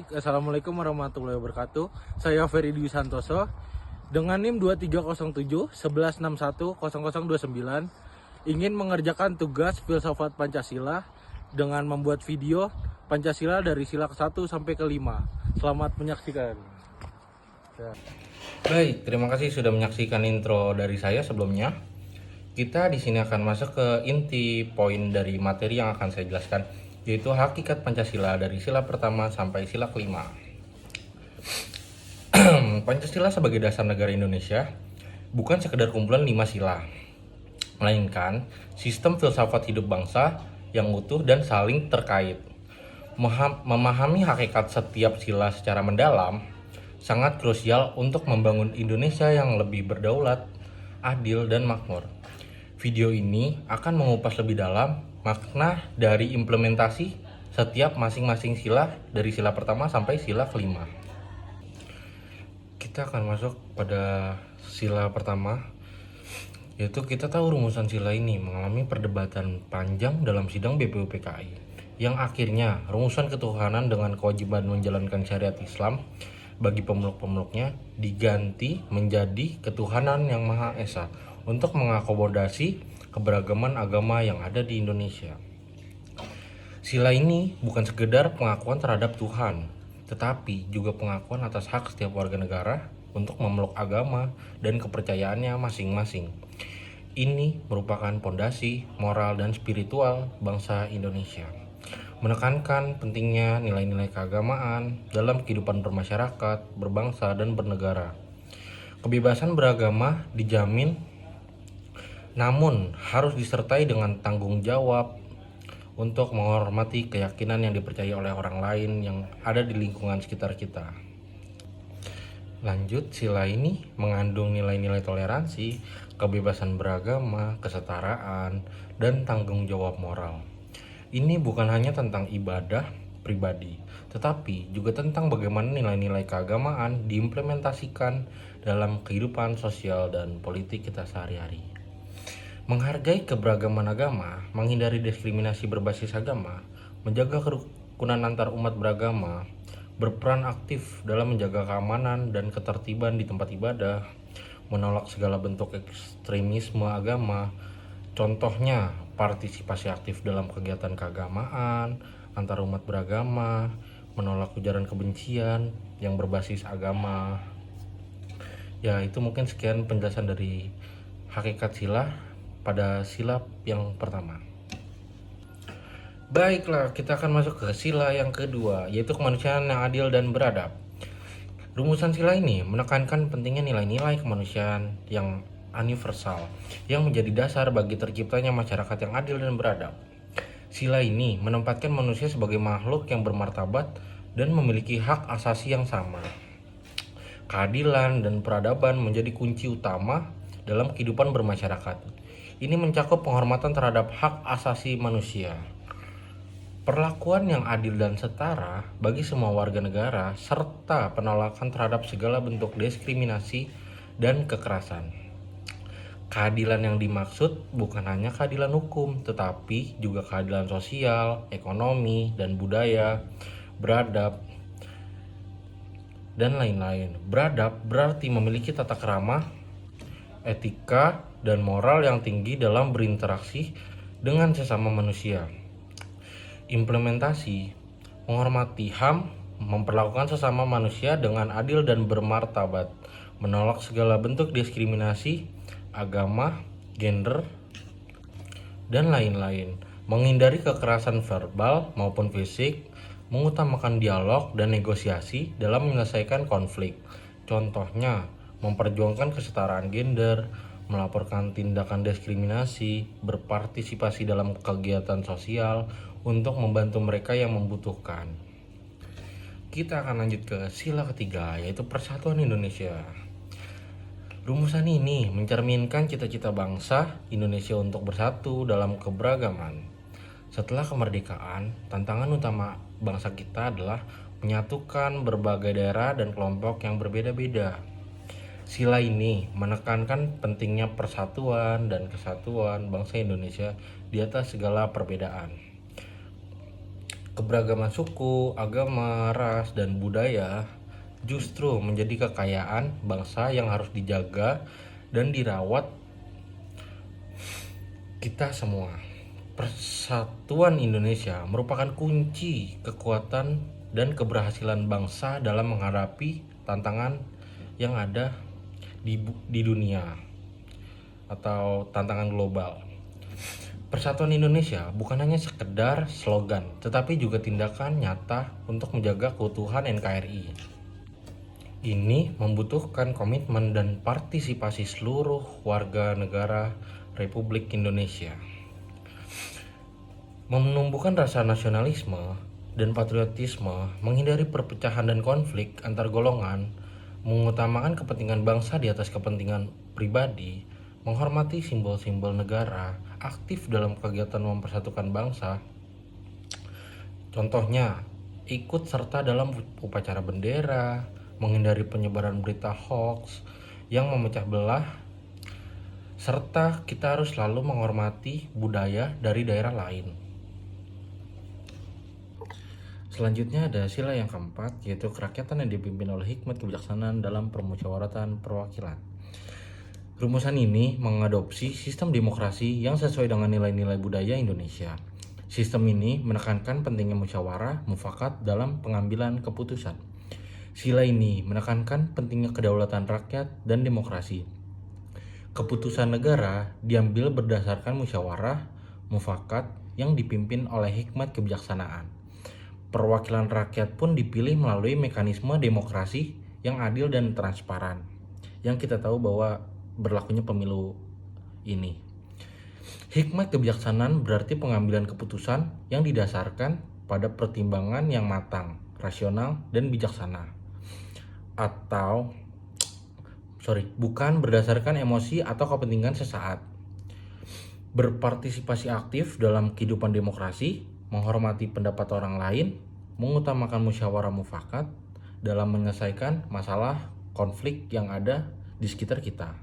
baik. Assalamualaikum warahmatullahi wabarakatuh. Saya Ferry Dwi Santoso dengan NIM 2307 1161 0029 ingin mengerjakan tugas filsafat Pancasila dengan membuat video Pancasila dari sila ke-1 sampai ke-5. Selamat menyaksikan. Baik, terima kasih sudah menyaksikan intro dari saya sebelumnya. Kita di sini akan masuk ke inti poin dari materi yang akan saya jelaskan, yaitu hakikat Pancasila dari sila pertama sampai sila kelima. Pancasila sebagai dasar negara Indonesia bukan sekedar kumpulan 5 sila, melainkan sistem filsafat hidup bangsa yang utuh dan saling terkait. Memahami hakikat setiap sila secara mendalam sangat krusial untuk membangun Indonesia yang lebih berdaulat, adil, dan makmur. Video ini akan mengupas lebih dalam makna dari implementasi setiap masing-masing sila dari sila pertama sampai sila kelima. Kita akan masuk pada sila pertama, yaitu kita tahu rumusan sila ini mengalami perdebatan panjang dalam sidang BPUPKI, yang akhirnya rumusan ketuhanan dengan kewajiban menjalankan syariat Islam bagi pemeluk-pemeluknya diganti menjadi ketuhanan yang Maha Esa untuk mengakomodasi keberagaman agama yang ada di Indonesia. Sila ini bukan sekedar pengakuan terhadap Tuhan, tetapi juga pengakuan atas hak setiap warga negara untuk memeluk agama dan kepercayaannya masing-masing. Ini merupakan pondasi moral dan spiritual bangsa Indonesia, menekankan pentingnya nilai-nilai keagamaan dalam kehidupan bermasyarakat, berbangsa, dan bernegara. Kebebasan beragama dijamin, namun harus disertai dengan tanggung jawab untuk menghormati keyakinan yang dipercaya oleh orang lain yang ada di lingkungan sekitar kita. Lanjut, sila ini mengandung nilai-nilai toleransi, kebebasan beragama, kesetaraan, dan tanggung jawab moral. Ini bukan hanya tentang ibadah pribadi, tetapi juga tentang bagaimana nilai-nilai keagamaan diimplementasikan dalam kehidupan sosial dan politik kita sehari-hari. Menghargai keberagaman agama, menghindari diskriminasi berbasis agama, menjaga kerukunan antar umat beragama, berperan aktif dalam menjaga keamanan dan ketertiban di tempat ibadah, menolak segala bentuk ekstremisme agama, contohnya partisipasi aktif dalam kegiatan keagamaan antar umat beragama, menolak ujaran kebencian yang berbasis agama. Ya, itu mungkin sekian penjelasan dari hakikat sila pada sila yang pertama. Baiklah, kita akan masuk ke sila yang kedua, yaitu kemanusiaan yang adil dan beradab. Rumusan sila ini menekankan pentingnya nilai-nilai kemanusiaan yang universal yang menjadi dasar bagi terciptanya masyarakat yang adil dan beradab. Sila ini menempatkan manusia sebagai makhluk yang bermartabat dan memiliki hak asasi yang sama. Keadilan dan peradaban menjadi kunci utama dalam kehidupan bermasyarakat. Ini mencakup penghormatan terhadap hak asasi manusia, perlakuan yang adil dan setara bagi semua warga negara, serta penolakan terhadap segala bentuk diskriminasi dan kekerasan. Keadilan yang dimaksud bukan hanya keadilan hukum, tetapi juga keadilan sosial, ekonomi, dan budaya, beradab, dan lain-lain. Beradab berarti memiliki tata krama, etika, dan moral yang tinggi dalam berinteraksi dengan sesama manusia. Implementasi, menghormati HAM, memperlakukan sesama manusia dengan adil dan bermartabat, menolak segala bentuk diskriminasi, agama, gender, dan lain-lain, menghindari kekerasan verbal maupun fisik, mengutamakan dialog dan negosiasi dalam menyelesaikan konflik. Contohnya, memperjuangkan kesetaraan gender, melaporkan tindakan diskriminasi, berpartisipasi dalam kegiatan sosial untuk membantu mereka yang membutuhkan. Kita akan lanjut ke sila ketiga, yaitu Persatuan Indonesia. Rumusan ini mencerminkan cita-cita bangsa Indonesia untuk bersatu dalam keberagaman. Setelah kemerdekaan, tantangan utama bangsa kita adalah menyatukan berbagai daerah dan kelompok yang berbeda-beda. Sila ini menekankan pentingnya persatuan dan kesatuan bangsa Indonesia di atas segala perbedaan. Keberagaman suku, agama, ras, dan budaya justru menjadi kekayaan bangsa yang harus dijaga dan dirawat kita semua. Persatuan Indonesia merupakan kunci kekuatan dan keberhasilan bangsa dalam menghadapi tantangan yang ada di dunia atau tantangan global. Persatuan Indonesia bukan hanya sekedar slogan, tetapi juga tindakan nyata untuk menjaga keutuhan NKRI. Ini membutuhkan komitmen dan partisipasi seluruh warga negara Republik Indonesia. Menumbuhkan rasa nasionalisme dan patriotisme, menghindari perpecahan dan konflik antar golongan, mengutamakan kepentingan bangsa di atas kepentingan pribadi, menghormati simbol-simbol negara, aktif dalam kegiatan mempersatukan bangsa. Contohnya, ikut serta dalam upacara bendera, menghindari penyebaran berita hoax yang memecah belah, serta kita harus selalu menghormati budaya dari daerah lain. Selanjutnya ada sila yang keempat, yaitu kerakyatan yang dipimpin oleh hikmat kebijaksanaan dalam permusyawaratan perwakilan. Rumusan ini mengadopsi sistem demokrasi yang sesuai dengan nilai-nilai budaya Indonesia. Sistem ini menekankan pentingnya musyawarah mufakat dalam pengambilan keputusan. Sila ini menekankan pentingnya kedaulatan rakyat dan demokrasi. Keputusan negara diambil berdasarkan musyawarah mufakat yang dipimpin oleh hikmat kebijaksanaan. Perwakilan rakyat pun dipilih melalui mekanisme demokrasi yang adil dan transparan, yang kita tahu bahwa berlakunya pemilu ini. Hikmat kebijaksanaan berarti pengambilan keputusan yang didasarkan pada pertimbangan yang matang, rasional, dan bijaksana. Bukan berdasarkan emosi atau kepentingan sesaat. Berpartisipasi aktif dalam kehidupan demokrasi, menghormati pendapat orang lain, mengutamakan musyawarah mufakat dalam menyelesaikan masalah konflik yang ada di sekitar kita.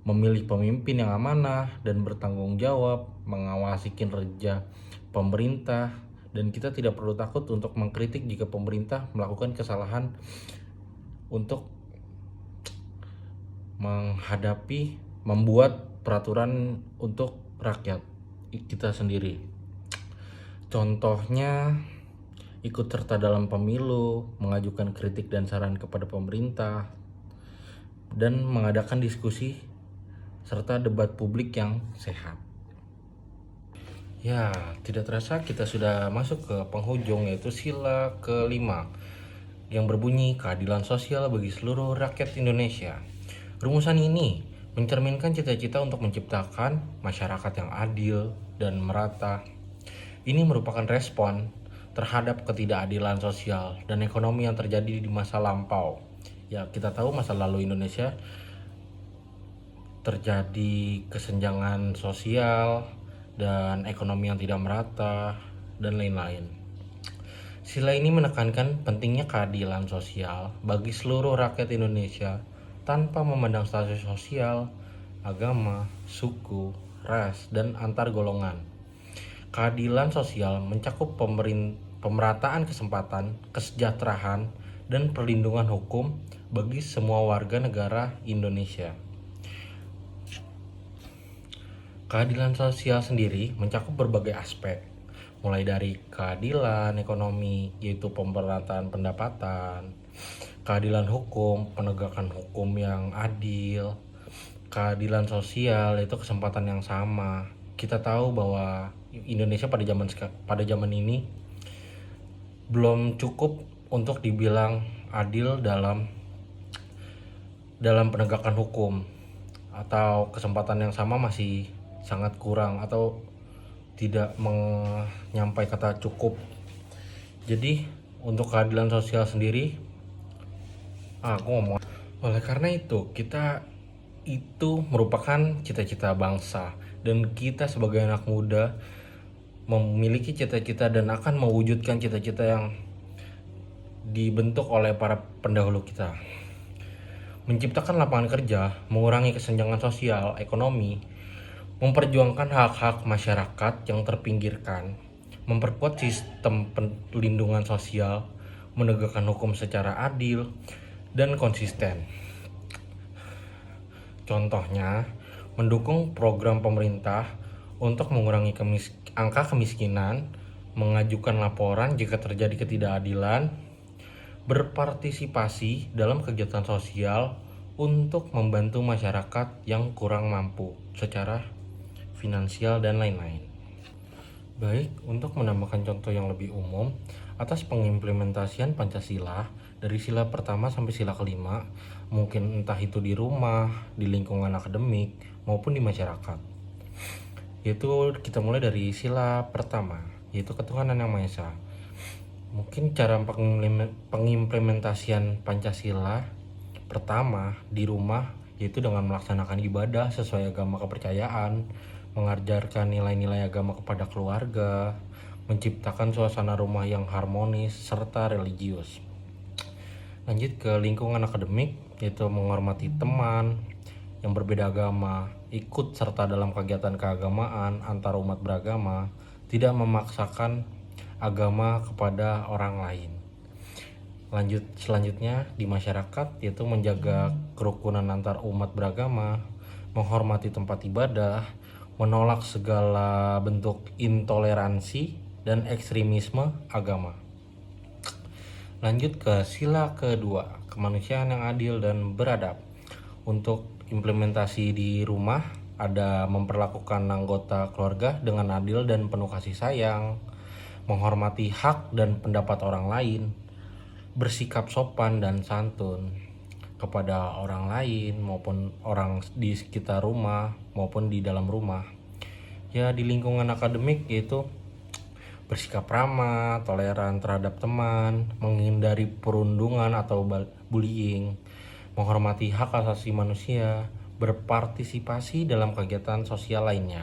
Memilih pemimpin yang amanah dan bertanggung jawab, mengawasi kinerja pemerintah, dan kita tidak perlu takut untuk mengkritik jika pemerintah melakukan kesalahan untuk membuat peraturan untuk rakyat kita sendiri. Contohnya, ikut serta dalam pemilu, mengajukan kritik dan saran kepada pemerintah, dan mengadakan diskusi serta debat publik yang sehat. Ya, tidak terasa kita sudah masuk ke penghujung, yaitu sila kelima yang berbunyi keadilan sosial bagi seluruh rakyat Indonesia. Rumusan ini mencerminkan cita-cita untuk menciptakan masyarakat yang adil dan merata. Ini merupakan respon terhadap ketidakadilan sosial dan ekonomi yang terjadi di masa lampau. Ya, kita tahu masa lalu Indonesia terjadi kesenjangan sosial dan ekonomi yang tidak merata dan lain-lain. Sila ini menekankan pentingnya keadilan sosial bagi seluruh rakyat Indonesia tanpa memandang status sosial, agama, suku, ras, dan antar golongan. Keadilan sosial mencakup pemerataan kesempatan, kesejahteraan, dan perlindungan hukum bagi semua warga negara Indonesia. Keadilan sosial sendiri mencakup berbagai aspek, mulai dari keadilan ekonomi, yaitu pemerataan pendapatan, keadilan hukum, penegakan hukum yang adil, keadilan sosial, yaitu kesempatan yang sama. Kita tahu bahwa Indonesia pada zaman ini belum cukup untuk dibilang adil dalam penegakan hukum, atau kesempatan yang sama masih sangat kurang atau tidak menyampai kata cukup. Jadi untuk keadilan sosial sendiri, oleh karena itu kita itu merupakan cita-cita bangsa, dan kita sebagai anak muda memiliki cita-cita dan akan mewujudkan cita-cita yang dibentuk oleh para pendahulu kita. Menciptakan lapangan kerja, mengurangi kesenjangan sosial, ekonomi, memperjuangkan hak-hak masyarakat yang terpinggirkan, memperkuat sistem perlindungan sosial, menegakkan hukum secara adil dan konsisten. Contohnya, mendukung program pemerintah untuk mengurangi angka kemiskinan, mengajukan laporan jika terjadi ketidakadilan, berpartisipasi dalam kegiatan sosial untuk membantu masyarakat yang kurang mampu secara finansial dan lain-lain. Baik, untuk menambahkan contoh yang lebih umum atas pengimplementasian Pancasila dari sila pertama sampai sila kelima, mungkin entah itu di rumah, di lingkungan akademik, maupun di masyarakat. Yaitu kita mulai dari sila pertama, yaitu ketuhanan yang Maha Esa. Mungkin cara pengimplementasian Pancasila pertama di rumah yaitu dengan melaksanakan ibadah sesuai agama kepercayaan, mengajarkan nilai-nilai agama kepada keluarga, menciptakan suasana rumah yang harmonis serta religius. Lanjut ke lingkungan akademik, yaitu menghormati teman yang berbeda agama, ikut serta dalam kegiatan keagamaan antar umat beragama, tidak memaksakan agama kepada orang lain. Selanjutnya di masyarakat, yaitu menjaga kerukunan antar umat beragama, menghormati tempat ibadah, menolak segala bentuk intoleransi dan ekstremisme agama. Lanjut ke sila kedua, kemanusiaan yang adil dan beradab. Untuk implementasi di rumah, ada memperlakukan anggota keluarga dengan adil dan penuh kasih sayang, menghormati hak dan pendapat orang lain, bersikap sopan dan santun kepada orang lain maupun orang di sekitar rumah maupun di dalam rumah. Ya, di lingkungan akademik yaitu bersikap ramah, toleran terhadap teman, menghindari perundungan atau bullying, menghormati hak asasi manusia, berpartisipasi dalam kegiatan sosial lainnya.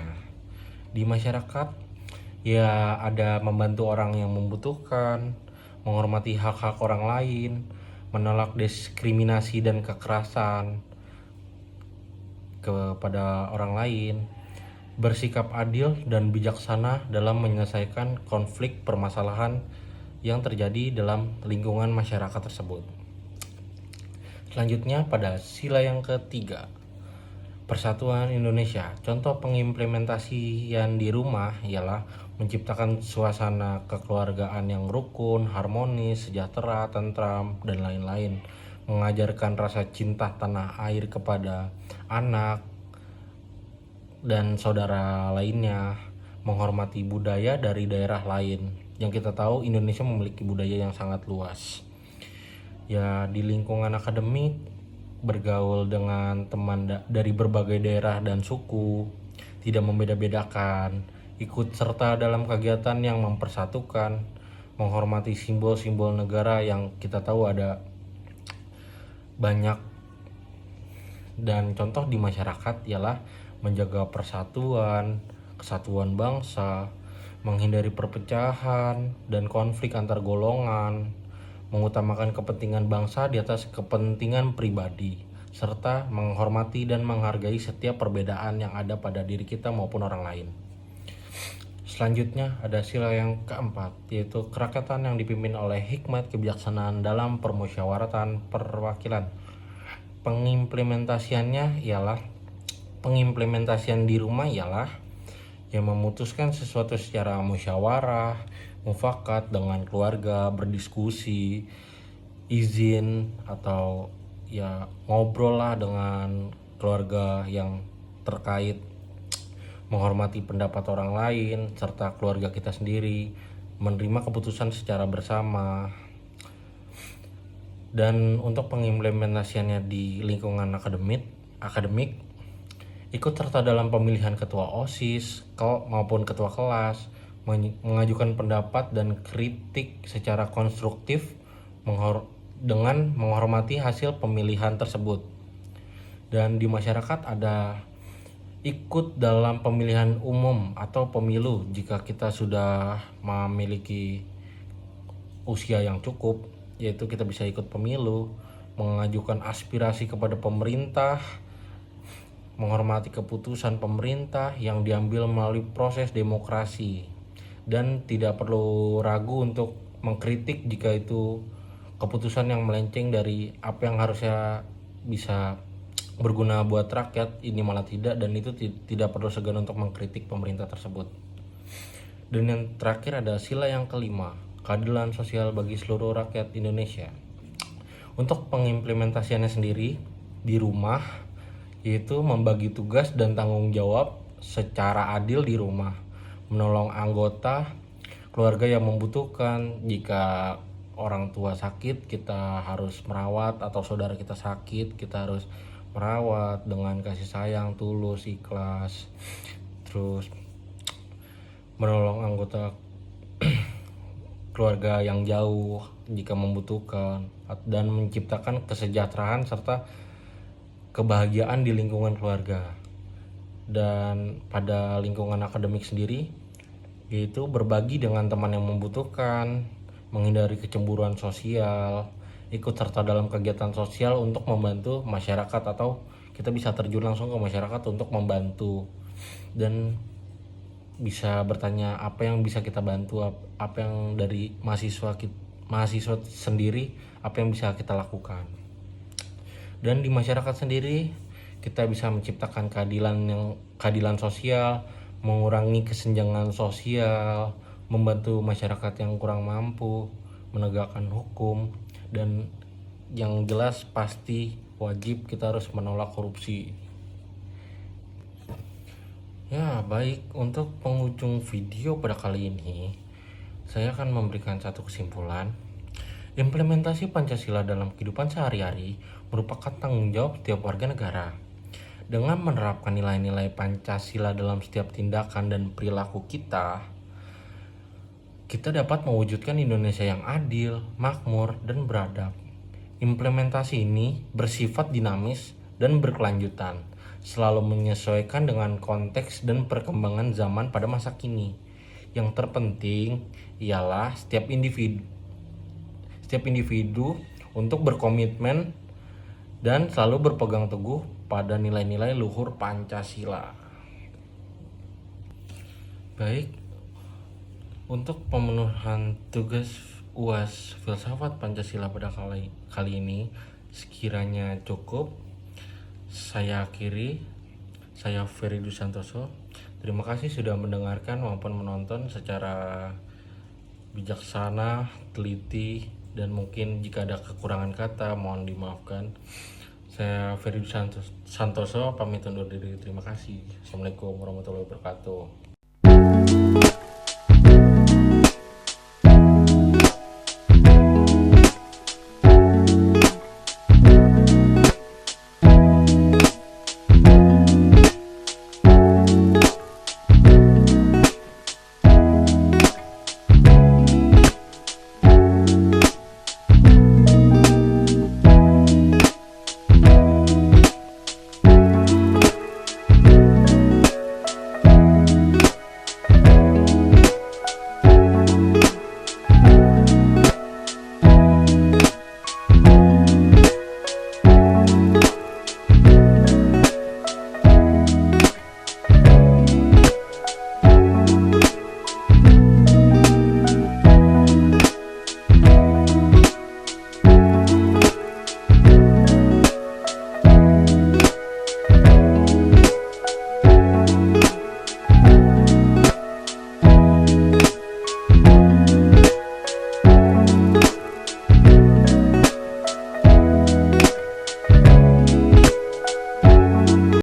Di masyarakat ya ada membantu orang yang membutuhkan, menghormati hak-hak orang lain, menolak diskriminasi dan kekerasan kepada orang lain, bersikap adil dan bijaksana dalam menyelesaikan konflik permasalahan yang terjadi dalam lingkungan masyarakat tersebut. Selanjutnya pada sila yang ketiga, Persatuan Indonesia. Contoh pengimplementasian di rumah ialah menciptakan suasana kekeluargaan yang rukun, harmonis, sejahtera, tentram, dan lain-lain. Mengajarkan rasa cinta tanah air kepada anak dan saudara lainnya. Menghormati budaya dari daerah lain. Yang kita tahu Indonesia memiliki budaya yang sangat luas. Ya, di lingkungan akademik, bergaul dengan teman dari berbagai daerah dan suku, tidak membeda-bedakan, ikut serta dalam kegiatan yang mempersatukan, menghormati simbol-simbol negara yang kita tahu ada banyak. Dan contoh di masyarakat ialah menjaga persatuan, kesatuan bangsa, menghindari perpecahan dan konflik antar golongan, mengutamakan kepentingan bangsa di atas kepentingan pribadi, serta menghormati dan menghargai setiap perbedaan yang ada pada diri kita maupun orang lain. Selanjutnya ada sila yang keempat, yaitu kerakyatan yang dipimpin oleh hikmat kebijaksanaan dalam permusyawaratan perwakilan. Pengimplementasian di rumah ialah yang memutuskan sesuatu secara musyawarah, mufakat dengan keluarga, berdiskusi, izin atau ya ngobrol lah dengan keluarga yang terkait, menghormati pendapat orang lain serta keluarga kita sendiri, menerima keputusan secara bersama. Dan untuk pengimplementasiannya di lingkungan akademik ikut serta dalam pemilihan ketua OSIS maupun ketua kelas, mengajukan pendapat dan kritik secara konstruktif dengan menghormati hasil pemilihan tersebut. Dan di masyarakat ada ikut dalam pemilihan umum atau pemilu jika kita sudah memiliki usia yang cukup, yaitu kita bisa ikut pemilu, mengajukan aspirasi kepada pemerintah, menghormati keputusan pemerintah yang diambil melalui proses demokrasi, dan tidak perlu ragu untuk mengkritik jika itu keputusan yang melenceng dari apa yang harusnya bisa berguna buat rakyat ini malah tidak, dan itu tidak perlu segan untuk mengkritik pemerintah tersebut. Dan yang terakhir ada sila yang kelima, keadilan sosial bagi seluruh rakyat Indonesia. Untuk pengimplementasiannya sendiri di rumah, yaitu membagi tugas dan tanggung jawab secara adil di rumah, menolong anggota keluarga yang membutuhkan. Jika orang tua sakit, kita harus merawat, atau saudara kita sakit, kita harus merawat dengan kasih sayang, tulus, ikhlas. Terus menolong anggota keluarga yang jauh jika membutuhkan, dan menciptakan kesejahteraan serta kebahagiaan di lingkungan keluarga. Dan pada lingkungan akademik sendiri, yaitu berbagi dengan teman yang membutuhkan, menghindari kecemburuan sosial, ikut serta dalam kegiatan sosial untuk membantu masyarakat, atau kita bisa terjun langsung ke masyarakat untuk membantu, dan bisa bertanya apa yang bisa kita bantu, apa yang dari mahasiswa sendiri, apa yang bisa kita lakukan. Dan di masyarakat sendiri kita bisa menciptakan keadilan sosial, mengurangi kesenjangan sosial, membantu masyarakat yang kurang mampu, menegakkan hukum, dan yang jelas pasti wajib kita harus menolak korupsi. Ya, baik, untuk penghujung video pada kali ini, saya akan memberikan satu kesimpulan. Implementasi Pancasila dalam kehidupan sehari-hari merupakan tanggung jawab setiap warga negara. Dengan menerapkan nilai-nilai Pancasila dalam setiap tindakan dan perilaku kita dapat mewujudkan Indonesia yang adil, makmur, dan beradab. Implementasi ini bersifat dinamis dan berkelanjutan, selalu menyesuaikan dengan konteks dan perkembangan zaman pada masa kini. Yang terpenting ialah setiap individu untuk berkomitmen dan selalu berpegang teguh pada nilai-nilai luhur Pancasila. Baik, untuk pemenuhan tugas UAS Filsafat Pancasila pada kali ini sekiranya cukup. Saya akhiri. Saya Ferry Dusantoso. Terima kasih sudah mendengarkan maupun menonton secara bijaksana, teliti, dan mungkin jika ada kekurangan kata mohon dimaafkan. Saya Ferry Santoso pamit undur diri. Terima kasih. Assalamualaikum warahmatullahi wabarakatuh.